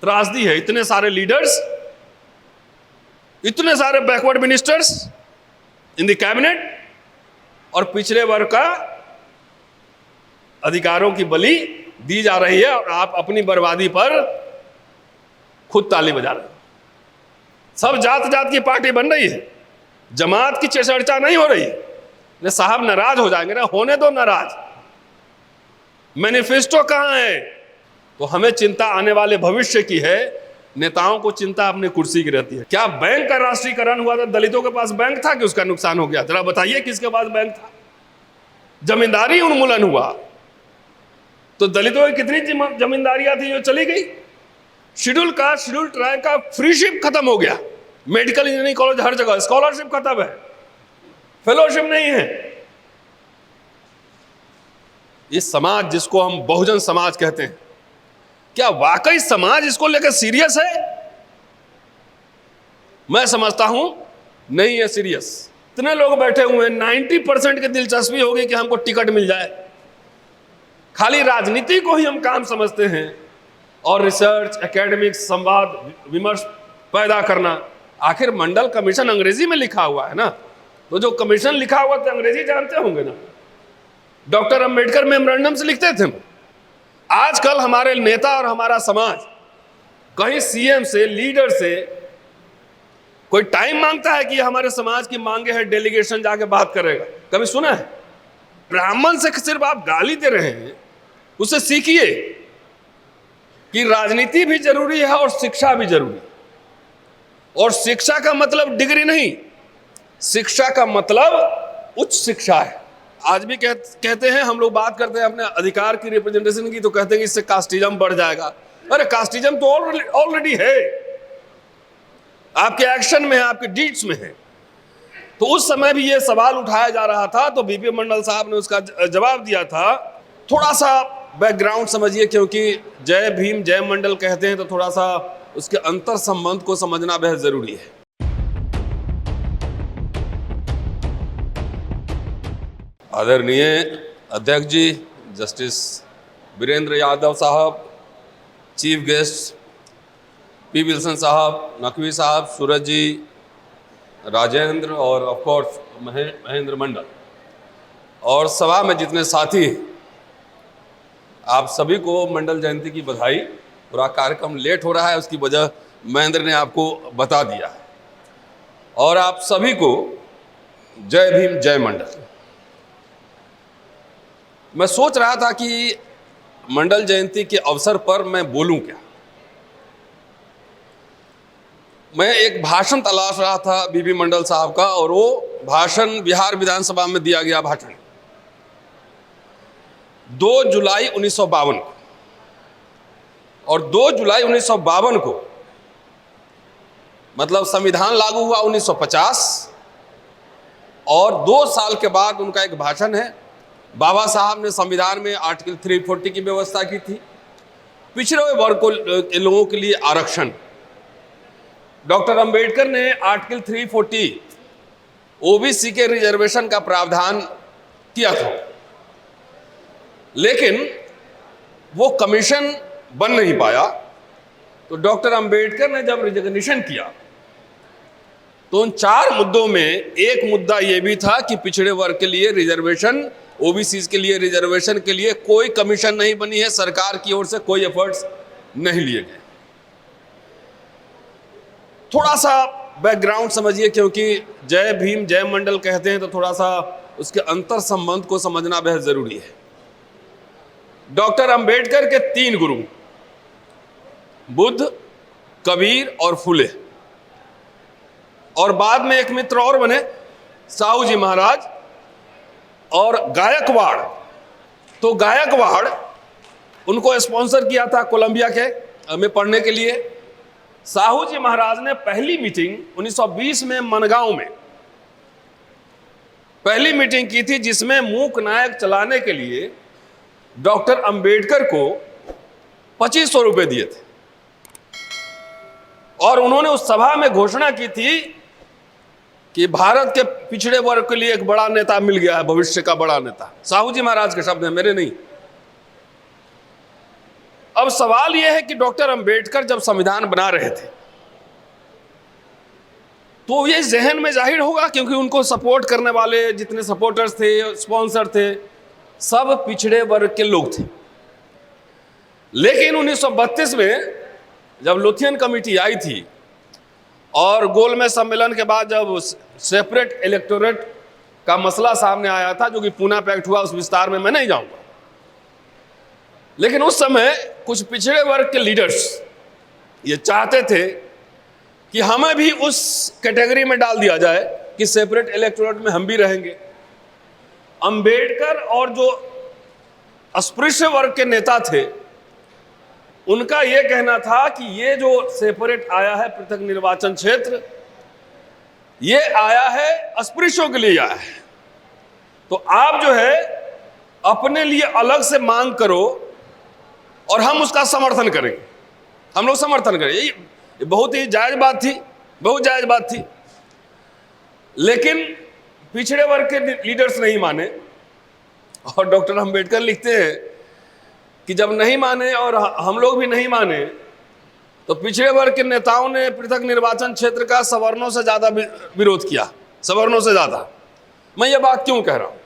त्रासदी है। इतने सारे लीडर्स, इतने सारे backward ministers in the cabinet, और पिछड़े वर्ग का अधिकारों की बलि दी जा रही है, और आप अपनी बर्बादी पर खुद ताली बजा रहे हैं। सब जात जात की पार्टी बन रही है, जमात की चर्चा नहीं हो रही है। साहब नाराज हो जाएंगे ना, होने दो नाराज। मैनिफेस्टो कहां है? तो हमें चिंता आने वाले भविष्य की है, नेताओं को चिंता अपनी कुर्सी की रहती है। क्या बैंक का राष्ट्रीयकरण हुआ था, दलितों के पास बैंक था कि उसका नुकसान हो गया? जरा बताइए किसके पास बैंक था? जमींदारी उन्मूलन हुआ तो दलितों की कितनी जमींदारियां थी जो चली गई। शेड्यूल कास्ट, शेड्यूल ट्राइब का फ्रीशिप खत्म हो गया। मेडिकल इंजीनियरिंग कॉलेज हर जगह, स्कॉलरशिप खत्म है, फेलोशिप नहीं है। ये समाज जिसको हम बहुजन समाज कहते हैं, क्या वाकई समाज इसको लेकर सीरियस है? मैं समझता हूं नहीं है सीरियस। इतने लोग बैठे हुए हैं, 90% की दिलचस्पी होगी कि हमको टिकट मिल जाए। खाली राजनीति को ही हम काम समझते हैं, और रिसर्च, एकेडमिक, संवाद, विमर्श पैदा करना। आखिर मंडल कमीशन अंग्रेजी में लिखा हुआ है ना, तो जो कमीशन लिखा हुआ तो अंग्रेजी जानते होंगे ना। डॉक्टर अंबेडकर मेमोरेंडम से लिखते थे। आजकल हमारे नेता और हमारा समाज कहीं सीएम से, लीडर से कोई टाइम मांगता है कि हमारे समाज की मांगे है, डेलीगेशन जाके बात करेगा? कभी सुना है? ब्राह्मण से सिर्फ आप गाली दे रहे हैं, उससे सीखिए कि राजनीति भी जरूरी है और शिक्षा भी जरूरी है। और शिक्षा का मतलब डिग्री नहीं, शिक्षा का मतलब उच्च शिक्षा है। आज भी कहते हैं, हम लोग बात करते हैं अपने अधिकार की रिप्रेजेंटेशन की, तो कहते हैं कि इससे कास्टिज्म बढ़ जाएगा। अरे कास्टिज्म तो ऑलरेडी है, आपके एक्शन में है, आपके डीड्स में है। तो उस समय भी ये सवाल उठाया जा रहा था, तो बीपी मंडल साहब ने उसका जवाब दिया था। थोड़ा सा बैकग्राउंड समझिए, क्योंकि जय भीम जय मंडल कहते हैं तो थोड़ा सा उसके अंतर संबंध को समझना बेहद जरूरी है। आदरणीय अध्यक्ष जी, जस्टिस वीरेंद्र यादव साहब, चीफ गेस्ट पी विल्सन साहब, नकवी साहब, सूरज जी, राजेंद्र और ऑफ कोर्स महेंद्र मंडल, और सभा में जितने साथी हैं, आप सभी को मंडल जयंती की बधाई। पूरा कार्यक्रम लेट हो रहा है, उसकी वजह महेंद्र ने आपको बता दिया है। और आप सभी को जय भीम जय मंडल। मैं सोच रहा था कि मंडल जयंती के अवसर पर मैं बोलूं क्या। मैं एक भाषण तलाश रहा था बीबी मंडल साहब का, और वो भाषण बिहार विधानसभा में दिया गया भाषण 2 जुलाई 1952 को। और 2 जुलाई 1952 को मतलब संविधान लागू हुआ 1950, और 2 साल के बाद उनका एक भाषण है। बाबा साहब ने संविधान में आर्टिकल 340 की व्यवस्था की थी, पिछड़े हुए वर्ग के लोगों के लिए आरक्षण। डॉक्टर अंबेडकर ने आर्टिकल 340 ओबीसी के रिजर्वेशन का प्रावधान किया था, लेकिन वो कमीशन बन नहीं पाया। तो डॉक्टर अंबेडकर ने जब रिकॉग्निशन किया, तो उन 4 मुद्दों में एक मुद्दा यह भी था कि पिछड़े वर्ग के लिए रिजर्वेशन, ओबीसी के लिए रिजर्वेशन के लिए कोई कमीशन नहीं बनी है, सरकार की ओर से कोई एफर्ट्स नहीं लिए गए। थोड़ा सा बैकग्राउंड समझिए, क्योंकि जय भीम जय मंडल कहते हैं तो थोड़ा सा उसके अंतर संबंध को समझना बेहद जरूरी है। डॉक्टर अंबेडकर के 3 गुरु, बुद्ध, कबीर और फुले, और बाद में एक मित्र और बने, साहू जी महाराज और गायकवाड़। तो गायकवाड़ उनको स्पॉन्सर किया था कोलंबिया के में पढ़ने के लिए। साहू जी महाराज ने पहली मीटिंग 1920 में मनगांव में पहली मीटिंग की थी, जिसमें मूक नायक चलाने के लिए डॉक्टर अंबेडकर को 2500 रुपए दिए थे। और उन्होंने उस सभा में घोषणा की थी कि भारत के पिछड़े वर्ग के लिए एक बड़ा नेता मिल गया है, भविष्य का बड़ा नेता। साहू जी महाराज के शब्द हैं, मेरे नहीं। अब सवाल यह है कि डॉक्टर अंबेडकर जब संविधान बना रहे थे तो ये जहन में जाहिर होगा, क्योंकि उनको सपोर्ट करने वाले जितने सपोर्टर्स थे, स्पॉन्सर थे, सब पिछड़े वर्ग के लोग थे। लेकिन 1932 में जब लुथियन कमेटी आई थी और गोलमेज सम्मेलन के बाद जब सेपरेट इलेक्टोरेट का मसला सामने आया था, जो कि पूना पैक्ट हुआ, उस विस्तार में मैं नहीं जाऊंगा, लेकिन उस समय कुछ पिछड़े वर्ग के लीडर्स ये चाहते थे कि हमें भी उस कैटेगरी में डाल दिया जाए कि सेपरेट इलेक्टोरेट में हम भी रहेंगे। अंबेडकर और जो अस्पृश्य वर्ग के नेता थे उनका यह कहना था कि ये जो सेपरेट आया है पृथक निर्वाचन क्षेत्र, ये आया है अस्पृश्यों के लिए आया है, तो आप जो है अपने लिए अलग से मांग करो और हम उसका समर्थन करेंगे, हम लोग समर्थन करेंगे। ये बहुत ही जायज बात थी, बहुत जायज बात थी। लेकिन पिछड़े वर्ग के लीडर्स नहीं माने और डॉक्टर अंबेडकर लिखते हैं कि जब नहीं माने और हम लोग भी नहीं माने तो पिछड़े वर्ग के नेताओं ने पृथक निर्वाचन क्षेत्र का सवर्णों से ज़्यादा विरोध किया, सवर्णों से ज़्यादा। मैं ये बात क्यों कह रहा हूँ?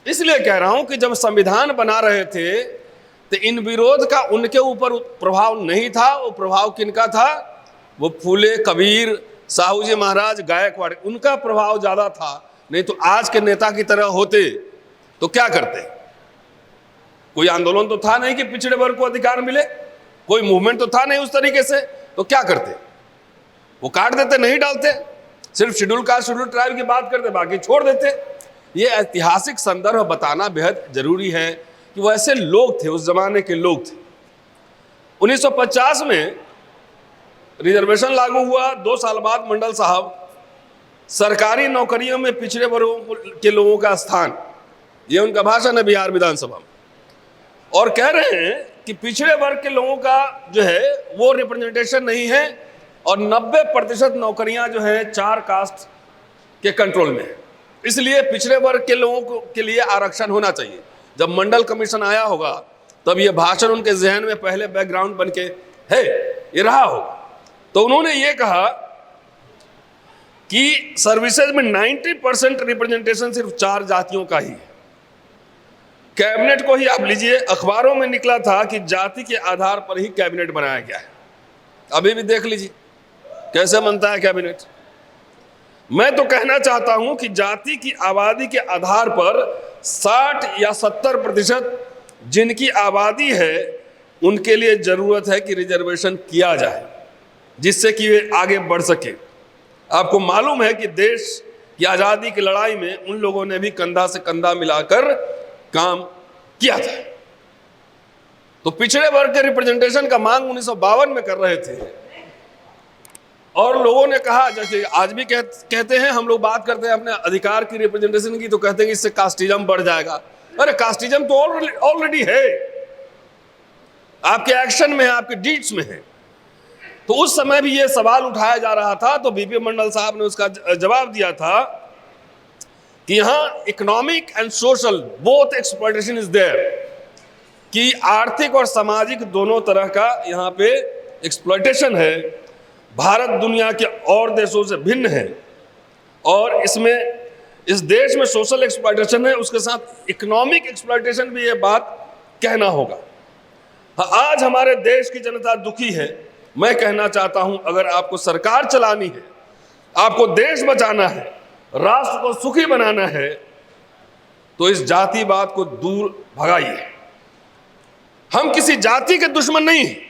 इसलिए कह रहा हूँ कि जब संविधान बना रहे थे तो इन विरोध का उनके ऊपर प्रभाव नहीं था। वो प्रभाव किनका था? वो फूले, कबीर, साहू जी महाराज, गायकवाड़, उनका प्रभाव ज़्यादा था। नहीं तो आज के नेता की तरह होते तो क्या करते? कोई आंदोलन तो था नहीं कि पिछड़े वर्ग को अधिकार मिले, कोई मूवमेंट तो था नहीं उस तरीके से, तो क्या करते? वो काट देते, नहीं डालते, सिर्फ शेड्यूल कास्ट, शेड्यूल ट्राइब की बात करते, बाकी छोड़ देते। ये ऐतिहासिक संदर्भ बताना बेहद जरूरी है कि वो ऐसे लोग थे, उस जमाने के लोग थे। 1950 में रिजर्वेशन लागू हुआ। 2 साल बाद मंडल साहब सरकारी नौकरियों में पिछड़े वर्गों के लोगों का स्थान, ये उनका भाषण है बिहार विधानसभा में, और कह रहे हैं कि पिछड़े वर्ग के लोगों का जो है वो रिप्रेजेंटेशन नहीं है और 90% नौकरियां जो है 4 कास्ट के कंट्रोल में है, इसलिए पिछड़े वर्ग के लोगों के लिए आरक्षण होना चाहिए। जब मंडल कमीशन आया होगा तब ये भाषण उनके जहन में पहले बैकग्राउंड बन के है ये रहा होगा। तो उन्होंने ये कहा कि सर्विसेज में 90% रिप्रेजेंटेशन सिर्फ 4 जातियों का ही है। कैबिनेट को ही आप लीजिए, अखबारों में निकला था कि जाति के आधार पर ही कैबिनेट बनाया गया है। अभी भी देख लीजिए कैसे बनता है कैबिनेट। मैं तो कहना चाहता हूं कि जाति की आबादी के आधार पर 60 या 70% जिनकी आबादी है उनके लिए जरूरत है कि रिजर्वेशन किया जाए, जिससे कि वे आगे बढ़ सके। आपको मालूम है कि देश की आज़ादी की लड़ाई में उन लोगों ने भी कंधा से कंधा मिलाकर काम किया था। तो पिछड़े वर्ग के रिप्रेजेंटेशन का मांग 1952 में कर रहे थे और लोगों ने कहा, जैसे आज भी कहते हैं, हम लोग बात करते हैं अपने अधिकार की रिप्रेजेंटेशन की, तो कहते हैं कि इससे कास्टिज्म बढ़ जाएगा। अरे कास्टिज्म तो ऑलरेडी है, आपके एक्शन में है, आपके डीड्स में है। तो उस समय भी ये सवाल उठाया जा रहा था, तो बीपी मंडल साहब ने उसका जवाब दिया था कि यहाँ economic and social both exploitation is there, कि आर्थिक और सामाजिक दोनों तरह का यहाँ पे एक्सप्लॉयटेशन है। भारत दुनिया के और देशों से भिन्न है और इसमें इस देश में सोशल एक्सप्लॉयटेशन है, उसके साथ इकोनॉमिक एक्सप्लॉयटेशन भी, ये बात कहना होगा। आज हमारे देश की जनता दुखी है। मैं कहना चाहता हूं, अगर आपको सरकार चलानी है, आपको देश बचाना है, राष्ट्र को सुखी बनाना है, तो इस जातिवाद को दूर भगाइए। हम किसी जाति के दुश्मन नहीं हैं।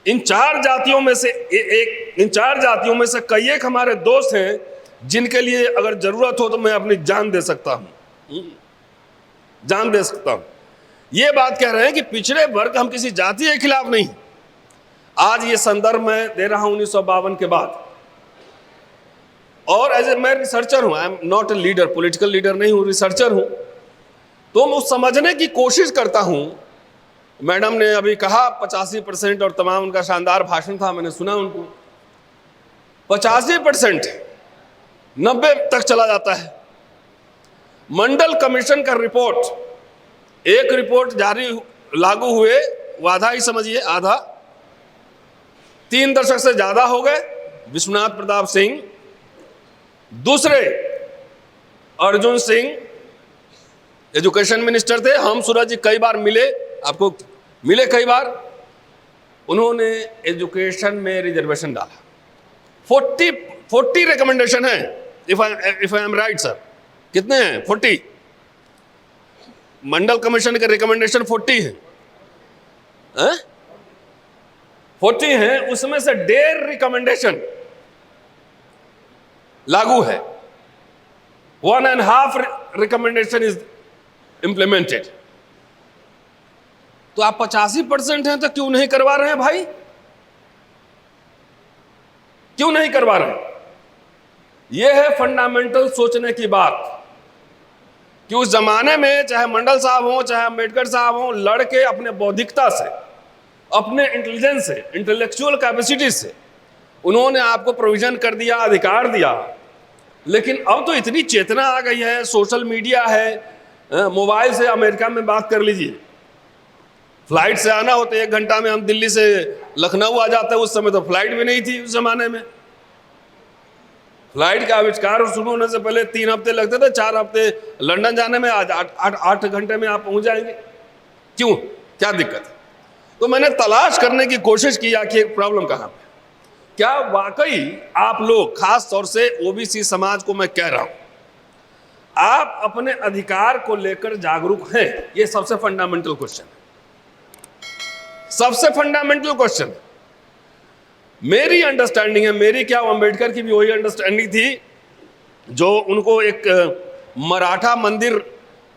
इन 4 जातियों में से इन 4 जातियों में से कई एक हमारे दोस्त हैं जिनके लिए अगर जरूरत हो तो मैं अपनी जान दे सकता हूं, जान दे सकता हूं। ये बात कह रहे हैं कि पिछड़े वर्ग, हम किसी जाति के खिलाफ नहीं। आज ये संदर्भ मैं दे रहा हूं 1952 के बाद, और एज ए मैं रिसर्चर हूं, I am not a leader, political leader नहीं हूं, रिसर्चर हूं, तो मैं समझने की कोशिश करता हूं। मैडम ने अभी कहा 85% और तमाम, उनका शानदार भाषण था, मैंने सुना उनको। 85% 90 तक चला जाता है। मंडल कमीशन का रिपोर्ट, एक रिपोर्ट जारी लागू हुए वो आधा ही समझिए, आधा 3 दशक से ज्यादा हो गए। विश्वनाथ प्रताप सिंह, दूसरे अर्जुन सिंह एजुकेशन मिनिस्टर थे। हम सूरज जी कई बार मिले, आपको मिले कई बार। उन्होंने एजुकेशन में रिजर्वेशन डाला। 40 रिकमेंडेशन है, if I am right sir. कितने हैं? 40। मंडल कमीशन के रिकमेंडेशन 40 है, 40 हैं, उसमें से 1.5 रिकमेंडेशन लागू है। 1.5 रिकमेंडेशन इज इंप्लीमेंटेड। तो आप 85% हैं तो क्यों नहीं करवा रहे हैं भाई? क्यों नहीं करवा रहे हैं? यह है फंडामेंटल सोचने की बात कि उस जमाने में चाहे मंडल साहब हो चाहे अम्बेडकर साहब हो, लड़के अपने बौद्धिकता से, अपने इंटेलिजेंस से, इंटेलेक्चुअल कैपेसिटी से उन्होंने आपको प्रोविजन कर दिया, अधिकार दिया। लेकिन अब तो इतनी चेतना आ गई है, सोशल मीडिया है, मोबाइल से अमेरिका में बात कर लीजिए। फ्लाइट से आना होता है 1 घंटा में, हम दिल्ली से लखनऊ आ जाते हैं। उस समय तो फ्लाइट भी नहीं थी। उस जमाने में फ्लाइट का आविष्कार शुरू होने से पहले 3 हफ्ते लगते थे, 4 हफ्ते लंदन जाने में। आज 8 घंटे में आप पहुंच जाएंगे। क्यों? क्या दिक्कत है? तो मैंने तलाश करने की कोशिश की कि प्रॉब्लम कहाँ पे। क्या वाकई आप लोग, खास तौर से ओबीसी समाज को मैं कह रहा हूं, आप अपने अधिकार को लेकर जागरूक हैं? ये सबसे फंडामेंटल क्वेश्चन है, सबसे फंडामेंटल क्वेश्चन। मेरी अंडरस्टैंडिंग है, मेरी क्या, अम्बेडकर की भी वही अंडरस्टैंडिंग थी जो उनको एक मराठा मंदिर,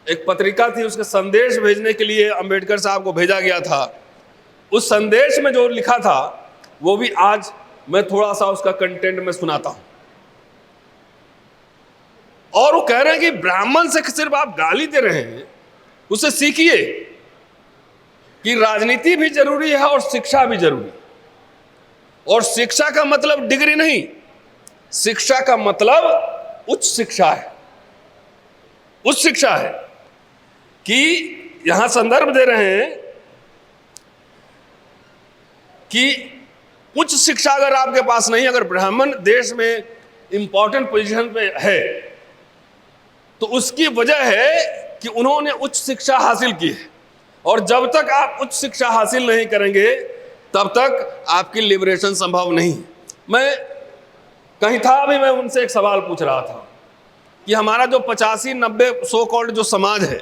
एक पत्रिका थी, उसके संदेश भेजने के लिए अम्बेडकर साहब को भेजा गया था। उस संदेश में जो लिखा था वो भी आज मैं थोड़ा सा उसका कंटेंट में सुनाता हूं। और वो कह रहे हैं कि ब्राह्मण से सिर्फ आप गाली दे रहे हैं, उसे सीखिए कि राजनीति भी जरूरी है और शिक्षा भी जरूरी है। और शिक्षा का मतलब डिग्री नहीं, शिक्षा का मतलब उच्च शिक्षा है। उच्च शिक्षा है कि यहां संदर्भ दे रहे हैं कि उच्च शिक्षा अगर आपके पास नहीं, अगर ब्राह्मण देश में इंपॉर्टेंट पोजीशन पे है तो उसकी वजह है कि उन्होंने उच्च शिक्षा हासिल की है। और जब तक आप उच्च शिक्षा हासिल नहीं करेंगे तब तक आपकी लिबरेशन संभव नहीं है। मैं कहीं था, अभी मैं उनसे एक सवाल पूछ रहा था कि हमारा जो 85-90 सो कॉल्ड जो समाज है,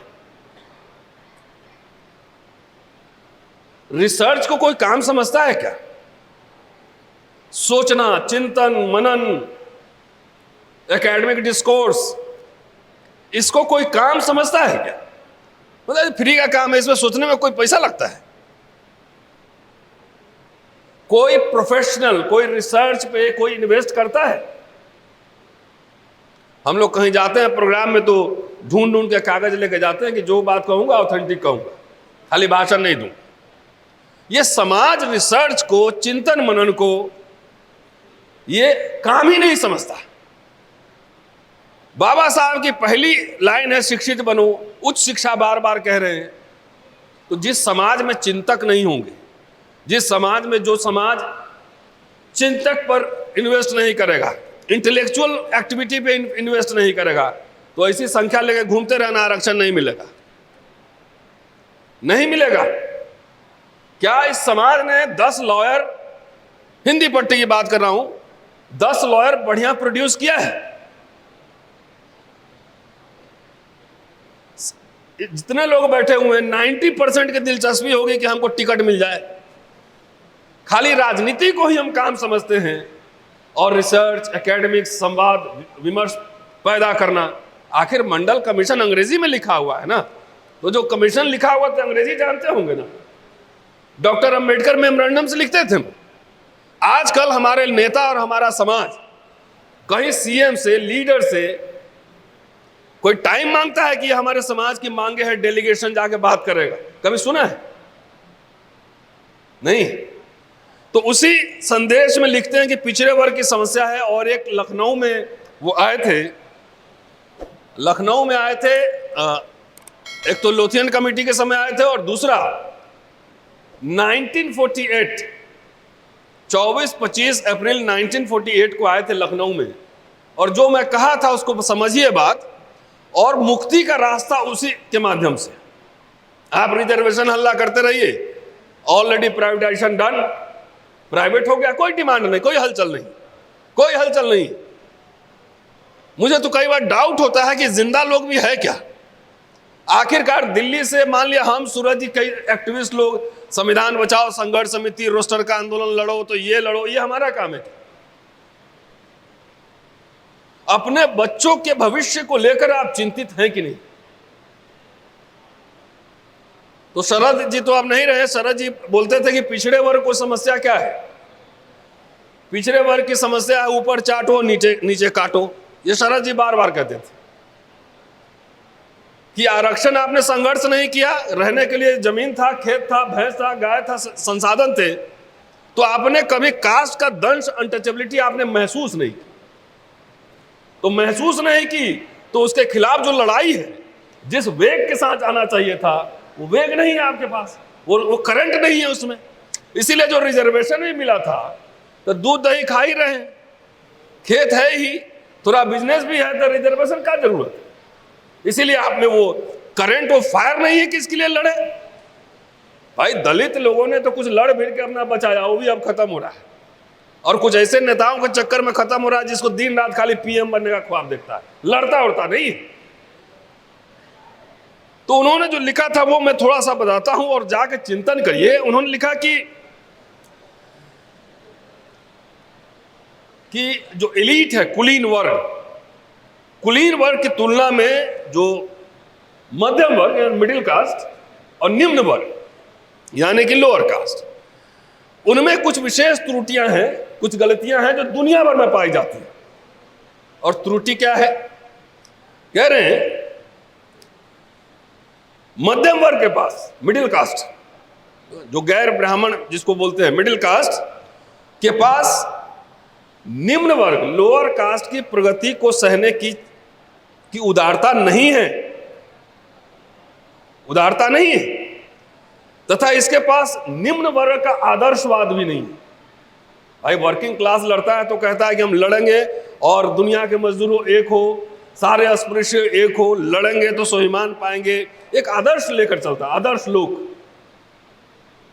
रिसर्च को कोई काम समझता है क्या? सोचना, चिंतन, मनन, एकेडमिक डिस्कोर्स, इसको कोई काम समझता है क्या? मतलब फ्री का काम है, इसमें सोचने में कोई पैसा लगता है? कोई प्रोफेशनल, कोई रिसर्च पे कोई इन्वेस्ट करता है? हम लोग कहीं जाते हैं प्रोग्राम में तो ढूंढ ढूंढ के कागज लेके जाते हैं कि जो बात कहूंगा ऑथेंटिक कहूंगा, खाली भाषण नहीं दूं। ये समाज रिसर्च को, चिंतन मनन को ये काम ही नहीं समझता। बाबा साहब की पहली लाइन है शिक्षित बनो, उच्च शिक्षा बार बार कह रहे हैं। तो जिस समाज में चिंतक नहीं होंगे, जिस समाज में, जो समाज चिंतक पर इन्वेस्ट नहीं करेगा, इंटेलेक्चुअल एक्टिविटी पे इन्वेस्ट नहीं करेगा, तो ऐसी संख्या लेकर घूमते रहना, आरक्षण नहीं मिलेगा, नहीं मिलेगा। क्या इस समाज ने 10 लॉयर, हिंदी पट्टी की बात कर रहा हूं, 10 लॉयर बढ़िया प्रोड्यूस किया है? जितने लोग बैठे हुए हैं 90% की दिलचस्पी होगी कि हमको टिकट मिल जाए। खाली राजनीति को ही हम काम समझते हैं और रिसर्च, एकेडमिक, संवाद, विमर्श पैदा करना। आखिर मंडल कमीशन अंग्रेजी में लिखा हुआ है ना, तो जो कमीशन लिखा हुआ तो अंग्रेजी जानते होंगे ना। डॉक्टर अम्बेडकर मेमोरेंडम से लिखते थे। आजकल हमारे नेता और हमारा समाज कहीं सीएम से, लीडर से कोई टाइम मांगता है कि हमारे समाज की मांगे है, डेलीगेशन जाके बात करेगा? कभी सुना है? नहीं। तो उसी संदेश में लिखते हैं कि पिछड़े वर्ग की समस्या है। और एक लखनऊ में वो आए थे, लखनऊ में आए थे, एक तो लोथियन कमेटी के समय आए थे और दूसरा 1948 24-25 अप्रैल 1948 को आए थे लखनऊ में, और जो मैं कहा था उसको समझिए बात, और मुक्ति का रास्ता उसी के माध्यम से। आप रिजर्वेशन हल्ला करते रहिए, ऑलरेडी प्राइवेटाइजेशन डन, प्राइवेट हो गया, कोई डिमांड नहीं, कोई हलचल नहीं, कोई हलचल नहीं। मुझे तो कई बार डाउट होता है कि जिंदा लोग भी है क्या। आखिरकार दिल्ली से मान लिया हम सूरज जी, कई एक्टिविस्ट लोग संविधान बचाओ संघर्ष समिति, रोस्टर का आंदोलन लड़ो, तो ये लड़ो, ये हमारा काम है। अपने बच्चों के भविष्य को लेकर आप चिंतित हैं कि नहीं? तो शरद जी तो आप नहीं रहे। शरद जी बोलते थे कि पिछड़े वर्ग को समस्या क्या है, पिछड़े वर्ग की समस्या है ऊपर चाटो नीचे नीचे काटो। ये शरद जी बार बार कहते थे कि आरक्षण आपने संघर्ष नहीं किया, रहने के लिए जमीन था, खेत था, भैंस था, गाय था, संसाधन थे, तो आपने कभी कास्ट का दंश, अनटचेबिलिटी आपने महसूस नहीं की। तो महसूस नहीं की तो उसके खिलाफ जो लड़ाई है, जिस वेग के साथ आना चाहिए था, वो वेग नहीं है आपके पास, वो करंट नहीं है उसमें। इसीलिए जो रिजर्वेशन भी मिला था तो दूध दही खा ही रहे हैं, खेत है ही, थोड़ा बिजनेस भी है, तो रिजर्वेशन क्या जरूरत है। इसीलिए आपने वो करंट, वो फायर नहीं है कि इसके लिए लड़े। भाई दलित लोगों ने तो कुछ लड़ भिड़ के अपना बचाया, वो भी अब खत्म हो रहा है, और कुछ ऐसे नेताओं के चक्कर में खत्म हो रहा है जिसको दिन रात खाली पीएम बनने का ख्वाब देखता है, लड़ता उड़ता नहीं। तो उन्होंने जो लिखा था वो मैं थोड़ा सा बताता हूं और जाके चिंतन करिए। उन्होंने लिखा कि जो एलीट है, कुलीन वर्ग की तुलना में जो मध्यम वर्ग मिडिल कास्ट और निम्न वर्ग यानी कि लोअर कास्ट, उनमें कुछ विशेष त्रुटियां हैं, कुछ गलतियां हैं जो दुनिया भर में पाई जाती हैं। और त्रुटि क्या है? कह रहे हैं मध्यम वर्ग के पास, मिडिल कास्ट, जो गैर ब्राह्मण जिसको बोलते हैं मिडिल कास्ट के पास, निम्न वर्ग लोअर कास्ट की प्रगति को सहने की उदारता नहीं है, उदारता नहीं है, तथा इसके पास निम्न वर्ग का आदर्शवाद भी नहीं है। भाई वर्किंग क्लास लड़ता है तो कहता है कि हम लड़ेंगे और दुनिया के मजदूरों एक हो, सारे अस्पृश्य एक हो, लड़ेंगे तो स्वाभिमान पाएंगे, एक आदर्श लेकर चलता है, आदर्श लोग।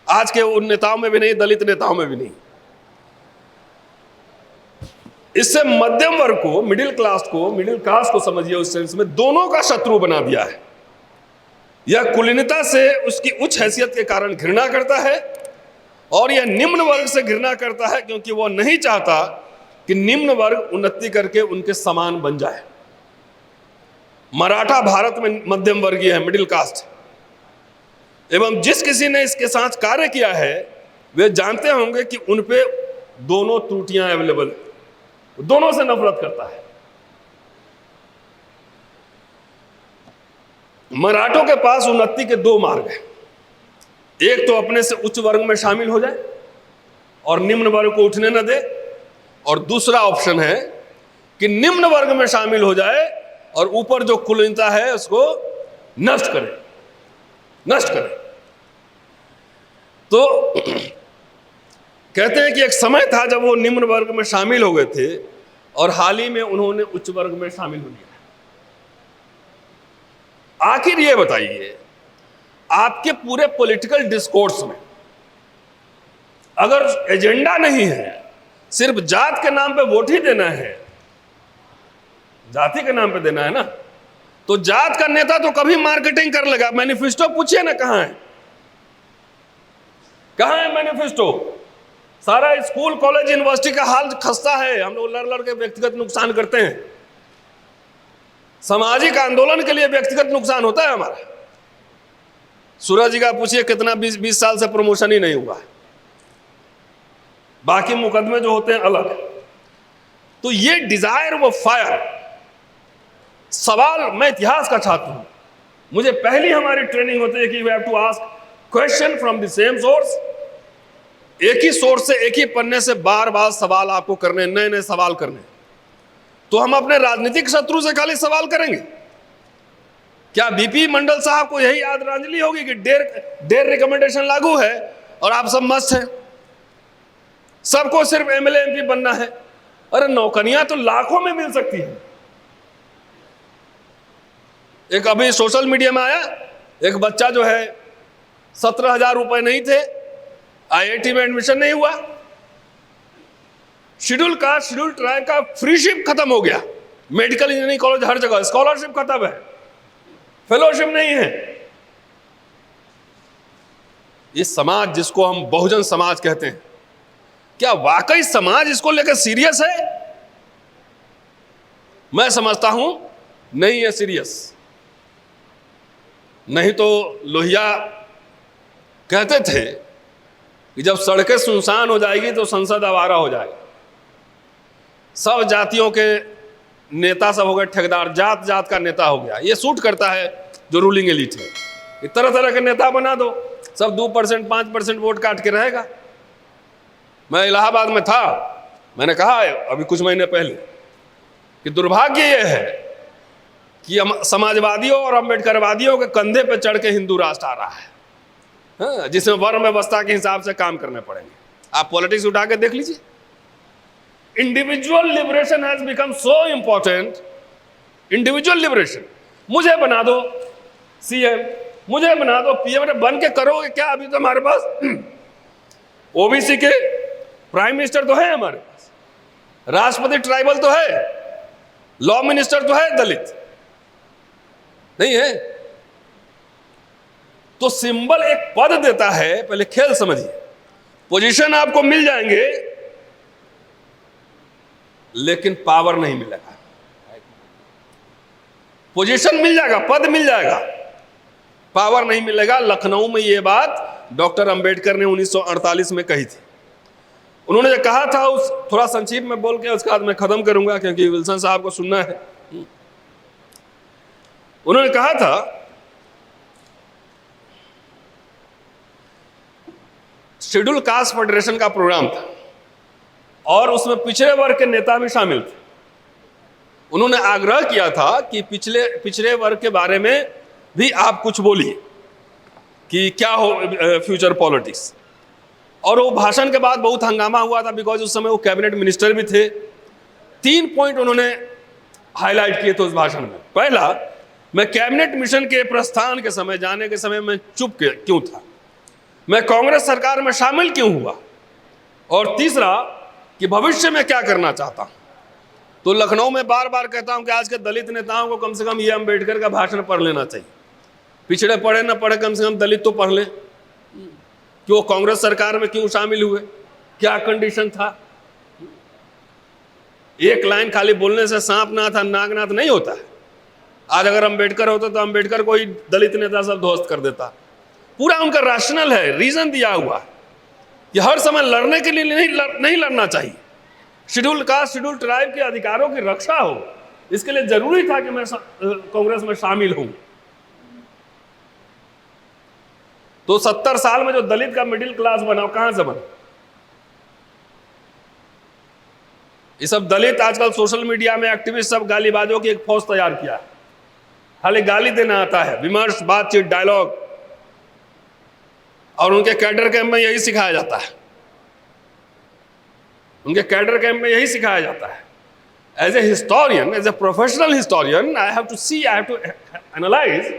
आज के उन नेताओं में भी नहीं, दलित नेताओं में भी नहीं। इससे मध्यम वर्ग को, मिडिल कास्ट को समझिए उस सेंस में, दोनों का शत्रु बना दिया है। यह कुलीनता से उसकी उच्च हैसियत के कारण घृणा करता है, और यह निम्न वर्ग से घृणा करता है क्योंकि वह नहीं चाहता कि निम्न वर्ग उन्नति करके उनके समान बन जाए। मराठा भारत में मध्यम वर्गीय है, मिडिल कास्ट, एवं जिस किसी ने इसके साथ कार्य किया है वे जानते होंगे कि उन पे दोनों त्रुटियां अवेलेबल है, दोनों से नफरत करता है। मराठों के पास उन्नति के दो मार्ग हैं, एक तो अपने से उच्च वर्ग में शामिल हो जाए और निम्न वर्ग को उठने न दे, और दूसरा ऑप्शन है कि निम्न वर्ग में शामिल हो जाए और ऊपर जो कुलीनता है उसको नष्ट करे। तो कहते हैं कि एक समय था जब वो निम्न वर्ग में शामिल हो गए थे और हाल ही में उन्होंने उच्च वर्ग में शामिल हो लिया। आखिर ये बताइए, आपके पूरे पॉलिटिकल डिस्कोर्स में अगर एजेंडा नहीं है, सिर्फ जात के नाम पे वोट ही देना है, जाति के नाम पे देना है ना, तो जात का नेता तो कभी मार्केटिंग कर लेगा। मैनिफेस्टो पूछिए ना, कहां है, कहां है मैनिफेस्टो? सारा स्कूल कॉलेज यूनिवर्सिटी का हाल खस्ता है, हम लोग लड़ के व्यक्तिगत नुकसान करते हैं। सामाजिक आंदोलन के लिए व्यक्तिगत नुकसान होता है हमारा। सूरज जी का पूछिए कितना 20 साल से प्रमोशन ही नहीं हुआ है, बाकी मुकदमे जो होते हैं अलग। तो ये डिजायर, वो फायर, सवाल, मैं इतिहास का छात्र हूं, मुझे पहली हमारी ट्रेनिंग होती है कि we have to ask question from the same source. एक ही सोर्स से, एक ही पन्ने से बार बार सवाल आपको करने, नए नए सवाल करने। तो हम अपने राजनीतिक शत्रु से खाली सवाल करेंगे क्या? बीपी मंडल साहब को यही आदरांजलि होगी कि डेढ़ रिकमेंडेशन लागू है और आप सब मस्त हैं, सबको सिर्फ एमएलए एमपी बनना है। अरे नौकरियां तो लाखों में मिल सकती हैं। एक अभी सोशल मीडिया में आया, एक बच्चा जो है 17,000 रुपए नहीं थे, आईआईटी में एडमिशन नहीं हुआ, शेड्यूल कास्ट शेड्यूल ट्राइब का फ्रीशिप खत्म हो गया, मेडिकल इंजीनियरिंग कॉलेज हर जगह स्कॉलरशिप खत्म है, फेलोशिप नहीं है। ये समाज जिसको हम बहुजन समाज कहते हैं, क्या वाकई समाज इसको लेकर सीरियस है? मैं समझता हूं नहीं है सीरियस। नहीं तो लोहिया कहते थे कि जब सड़कें सुनसान हो जाएगी तो संसद आवारा हो जाएगा। सब जातियों के नेता सब हो गए ठेकेदार, जात जात का नेता हो गया। ये सूट करता है जो रूलिंग एलिट है। इस तरह तरह के नेता बना दो, सब 2% 5% वोट काट के रहेगा। मैं इलाहाबाद में था, मैंने कहा अभी कुछ महीने पहले कि दुर्भाग्य ये है कि समाजवादियों और अम्बेडकरवादियों के कंधे पर चढ़ के हिंदू राष्ट्र आ रहा है, हाँ, जिसमें वर्ण व्यवस्था के हिसाब से काम करने पड़ेंगे। आप पॉलिटिक्स उठा के देख लीजिए। Individual liberation has become so important. Individual liberation, मुझे बना दो सीएम, मुझे बना दो पीएम। बन के करोगे क्या? अभी तो हमारे पास ओबीसी के प्राइम मिनिस्टर तो है, हमारे पास राष्ट्रपति ट्राइबल तो है, लॉ मिनिस्टर तो है, दलित नहीं है। तो सिंबल एक पद देता है, पहले खेल समझिए। पोजीशन आपको मिल जाएंगे लेकिन पावर नहीं मिलेगा। पोजीशन मिल जाएगा, पद मिल जाएगा, पावर नहीं मिलेगा। लखनऊ में ये बात डॉक्टर अंबेडकर ने 1948 में कही थी। उन्होंने जो कहा था, उस थोड़ा संक्षिप्त में बोल के उसके बाद मैं खत्म करूंगा क्योंकि विल्सन साहब को सुनना है। उन्होंने कहा था शेड्यूल कास्ट फेडरेशन का प्रोग्राम था और उसमें पिछड़े वर्ग के नेता भी शामिल थे। उन्होंने आग्रह किया था कि पिछड़े वर्ग के बारे में भी आप कुछ बोलिए कि क्या हो फ्यूचर पॉलिटिक्स। और वो भाषण के बाद बहुत हंगामा हुआ था, बिकॉज उस समय वो कैबिनेट मिनिस्टर भी थे। 3 पॉइंट उन्होंने हाईलाइट किए थे उस भाषण में। पहला, मैं कैबिनेट मिशन के प्रस्थान के समय, जाने के समय मैं चुप क्यों था, मैं कांग्रेस सरकार में शामिल क्यों हुआ, और तीसरा कि भविष्य में क्या करना चाहता हूं। तो लखनऊ में बार बार कहता हूं कि आज के दलित नेताओं को कम से कम ये अंबेडकर का भाषण पढ़ लेना चाहिए। पिछड़े पढ़े ना पढ़े, कम से कम दलित तो पढ़ ले कि वो कांग्रेस सरकार में क्यों शामिल हुए, क्या कंडीशन था। एक लाइन खाली बोलने से सांपनाथ नागनाथ नहीं होता है। आज अगर अंबेडकर होता तो अंबेडकर को ही दलित नेता सब ध्वस्त कर देता। पूरा उनका रैशनल है, रीजन दिया हुआ कि हर समय लड़ने के लिए नहीं लड़ना चाहिए। शेड्यूल कास्ट शेड्यूल ट्राइब के अधिकारों की रक्षा हो, इसके लिए जरूरी था कि मैं कांग्रेस में शामिल हूं। तो 70 साल में जो दलित का मिडिल क्लास बना, कहां से बना? ये सब दलित आजकल सोशल मीडिया में एक्टिविस्ट सब गालीबाजों की एक फौज तैयार किया है। खाली गाली देना आता है, विमर्श, बातचीत, डायलॉग, और उनके कैडर कैंप में यही सिखाया जाता है। उनके कैडर कैंप में यही सिखाया जाता है। As a historian, as a professional historian, I have to see, I have to analyse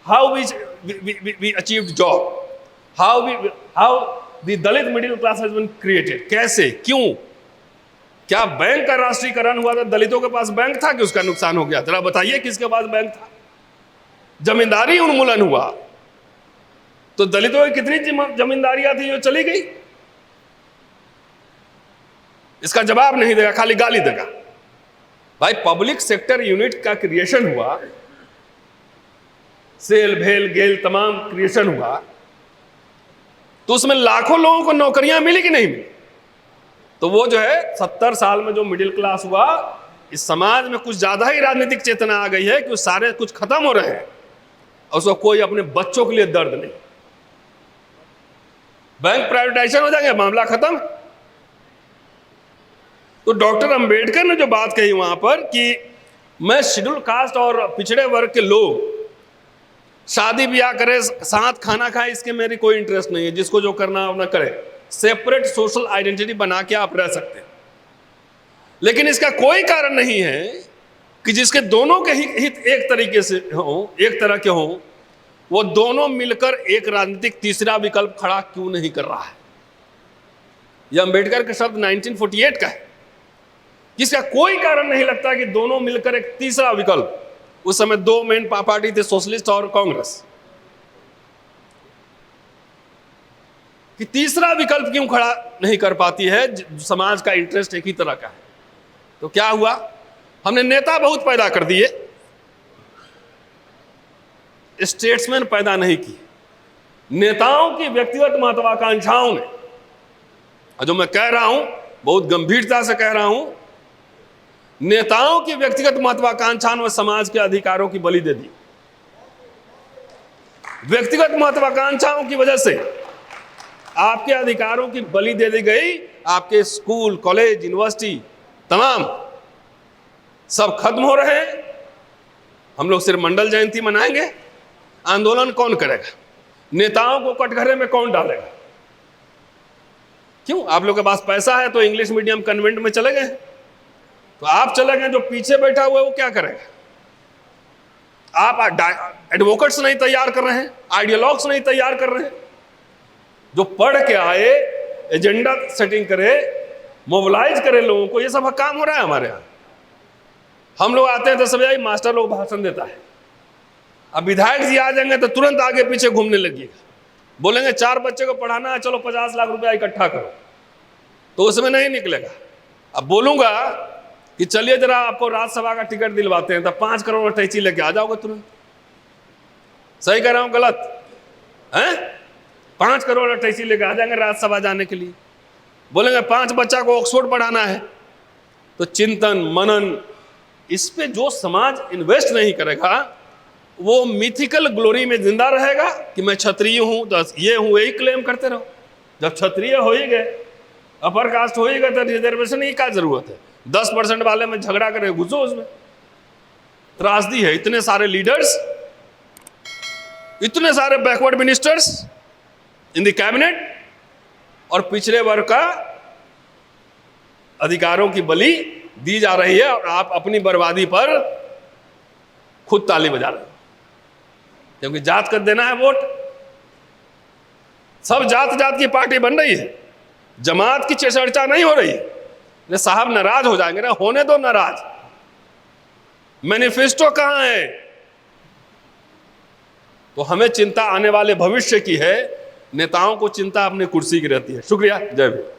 how we achieved job, how the Dalit middle class has been created, कैसे, क्यों, क्या बैंक का राष्ट्रीयकरण हुआ था? दलितों के पास बैंक था कि उसका नुकसान हो गया? जरा बताइए किसके पास बैंक था? जमींदारी उन्मूलन हुआ तो दलितों की कितनी जमींदारियां थी जो चली गई? इसका जवाब नहीं देगा, खाली गाली देगा। भाई पब्लिक सेक्टर यूनिट का क्रिएशन हुआ, सेल भेल गेल तमाम क्रिएशन हुआ, तो उसमें लाखों लोगों को नौकरियां मिली कि नहीं मिली? तो वो जो है 70 साल में जो मिडिल क्लास हुआ, इस समाज में कुछ ज्यादा ही राजनीतिक चेतना आ गई है कि सारे कुछ खत्म हो रहे हैं और उसको कोई अपने बच्चों के लिए दर्द नहीं। बैंक प्राइवेटाइजेशन हो जाएंगे, मामला खत्म। तो डॉक्टर अंबेडकर ने जो बात कही वहां पर कि मैं शेड्यूल कास्ट और पिछड़े वर्ग के लोग शादी ब्याह करे, साथ खाना खाए, इसके मेरी कोई इंटरेस्ट नहीं है। जिसको जो करना है अपना करे, सेपरेट सोशल आइडेंटिटी बना के आप रह सकते हैं। लेकिन इसका कोई कारण नहीं है कि जिसके दोनों के हित एक तरीके से हो, एक तरह के हो, वो दोनों मिलकर एक राजनीतिक तीसरा विकल्प खड़ा क्यों नहीं कर रहा है। यह अंबेडकर का शब्द 1948 का है, जिसका कोई कारण नहीं लगता कि दोनों मिलकर एक तीसरा विकल्प, उस समय दो मेन पार्टी थे, सोशलिस्ट और कांग्रेस, कि तीसरा विकल्प क्यों खड़ा नहीं कर पाती है। समाज का इंटरेस्ट एक ही तरह का है। तो क्या हुआ, हमने नेता बहुत पैदा कर दिए, स्टेट्समैन पैदा नहीं किए। नेताओं की व्यक्तिगत महत्वाकांक्षाओं ने, जो मैं कह रहा हूं बहुत गंभीरता से कह रहा हूं, नेताओं की व्यक्तिगत महत्वाकांक्षाओं में समाज के अधिकारों की बलि दे दी। व्यक्तिगत महत्वाकांक्षाओं की वजह से आपके अधिकारों की बलि दे दी गई। आपके स्कूल, कॉलेज, यूनिवर्सिटी तमाम सब खत्म हो रहे हैं। हम लोग सिर्फ मंडल जयंती मनाएंगे, आंदोलन कौन करेगा? नेताओं को कटघरे में कौन डालेगा? क्यों? आप लोग के पास पैसा है तो इंग्लिश मीडियम कन्वेंट में चले गए, तो आप चले गए, जो पीछे बैठा हुआ है वो क्या करेगा? आप एडवोकेट्स नहीं तैयार कर रहे हैं, आइडियोलॉग्स नहीं तैयार कर रहे हैं, जो पढ़ के आए, एजेंडा सेटिंग करे, मोबिलाइज करे लोगों को। ये सब काम हो रहा है हमारे यहाँ। हम लोग आते हैं तो सब यही मास्टर लोग भाषण देता है। अब विधायक जी आ जाएंगे तो तुरंत आगे पीछे घूमने लगिएगा, बोलेंगे 4 बच्चे को पढ़ाना है, चलो 50 लाख रुपया इकट्ठा करो, तो उसमें नहीं निकलेगा। अब बोलूंगा कि चलिए जरा आपको राज्यसभा का टिकट दिलवाते हैं, तब 5 करोड़ अटैची लेके आ जाओगे तुरंत। सही कह रहा हूं गलत है? 5 करोड़ अटैची लेके आ जाएंगे राज्यसभा जाने के लिए। बोलेंगे 5 बच्चा को ऑक्सफोर्ड पढ़ाना है, तो चिंतन मनन इस पे जो समाज इन्वेस्ट नहीं करेगा, वो मिथिकल ग्लोरी में जिंदा रहेगा कि मैं क्षत्रिय हूं, तो ये हूं, यही क्लेम करते रहो। जब क्षत्रिय हो ही गए, अपर कास्ट हो ही गए, तो रिजर्वेशन की क्या जरूरत है? 10% वाले में झगड़ा करे, घुसो उसमें। त्रासदी है, इतने सारे लीडर्स, इतने सारे backward ministers in the cabinet, और पिछड़े वर्ग का अधिकारों की बलि दी जा रही है, और आप अपनी बर्बादी पर खुद ताली बजा रहे हो। क्योंकि जात कर देना है वोट, सब जात जात की पार्टी बन रही है, जमात की चर्चा नहीं हो रही है। साहब नाराज हो जाएंगे ना, होने दो नाराज। मैनिफेस्टो कहां है? तो हमें चिंता आने वाले भविष्य की है, नेताओं को चिंता अपनी कुर्सी की रहती है। शुक्रिया, जय भीम।